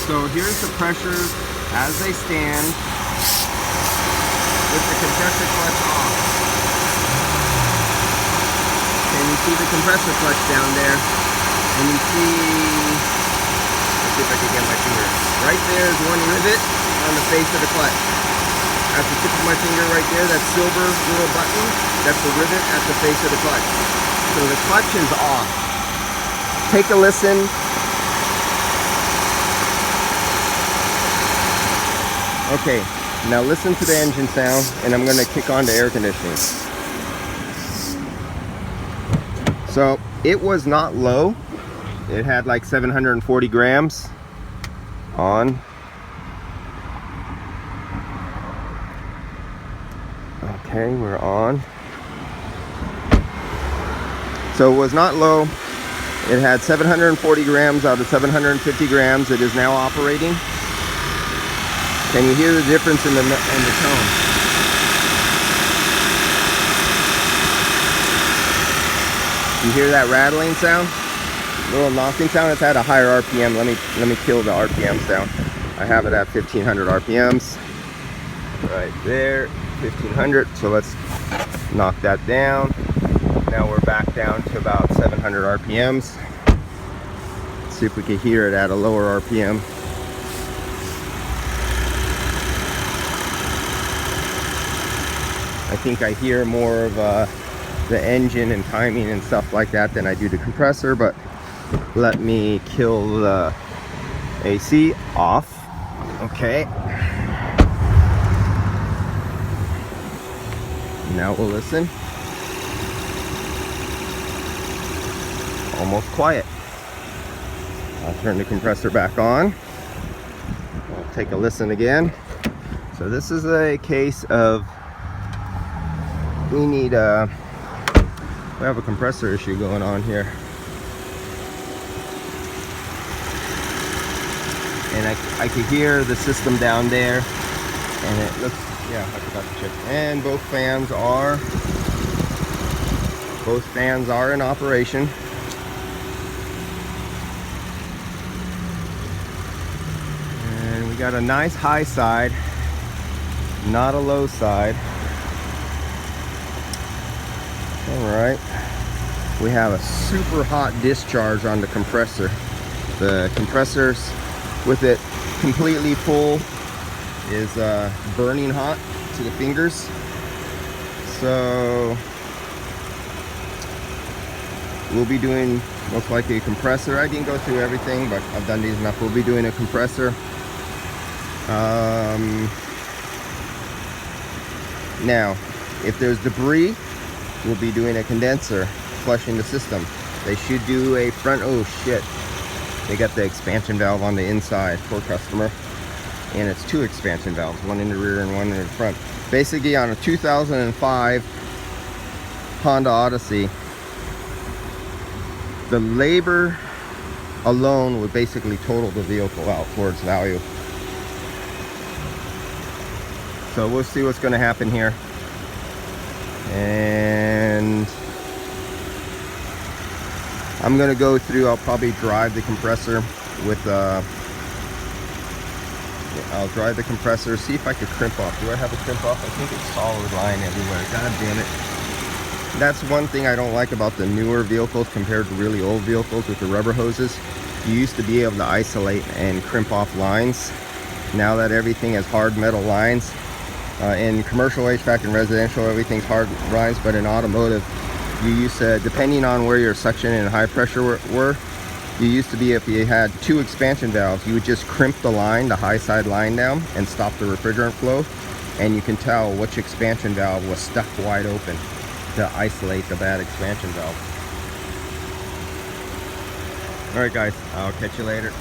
So here's the pressures as they stand with the compressor clutch off. And you see the compressor clutch down there, and you see, let's see if I can get my finger. Right there is one rivet on the face of the clutch. At the tip of my finger right there, that silver little button, that's the rivet at the face of the clutch. So the clutch is off. Take a listen. Okay, now listen to the engine sound, and I'm going to kick on to air conditioning. So it was not low. It had like 740 grams on. Okay, we're on. So it was not low. It had 740 grams out of 750 grams. It is now operating. Can you hear the difference in the tone? You hear that rattling sound? Little knocking sound. It's at a higher RPM. Let me kill the RPMs down. I have it at 1500 RPMs. Right there, 1500. So let's knock that down. Now we're back down to about 700 RPMs. Let's see if we can hear it at a lower RPM. I think I hear more of the engine and timing and stuff like that than I do the compressor, but let me kill the AC off. Okay. Now we'll listen. Almost quiet. I'll turn the compressor back on. I'll take a listen again. So this is a case of we have a compressor issue going on here. And I could hear the system down there, and it looks, yeah, I forgot to check. And both fans are in operation. And we got a nice high side, not a low side. Alright, we have a super hot discharge on the compressor. The compressors, with it completely full, is burning hot to the fingers. So we'll be doing most likely a compressor. I didn't go through everything, but I've done these enough. We'll be doing a compressor. Now, if there's debris, we'll be doing a condenser, flushing the system. They should do a front, oh shit. They got the expansion valve on the inside, poor customer. And it's two expansion valves, one in the rear and one in the front. Basically on a 2005 Honda Odyssey, the labor alone would basically total the vehicle out for its value. So we'll see what's gonna happen here. And I'm gonna go through, I'll probably drive the compressor with I'll drive the compressor, see if I could crimp off. Do I have a crimp off? I think it's solid line everywhere. God damn it. That's one thing I don't like about the newer vehicles compared to really old vehicles with the rubber hoses. You used to be able to isolate and crimp off lines. Now that everything has hard metal lines, in commercial HVAC and residential, everything's hard lines, but in automotive, you used to, depending on where your suction and high pressure were, you used to be, if you had two expansion valves, you would just crimp the line, the high side line down, and stop the refrigerant flow, and you can tell which expansion valve was stuck wide open to isolate the bad expansion valve. All right guys, I'll catch you later.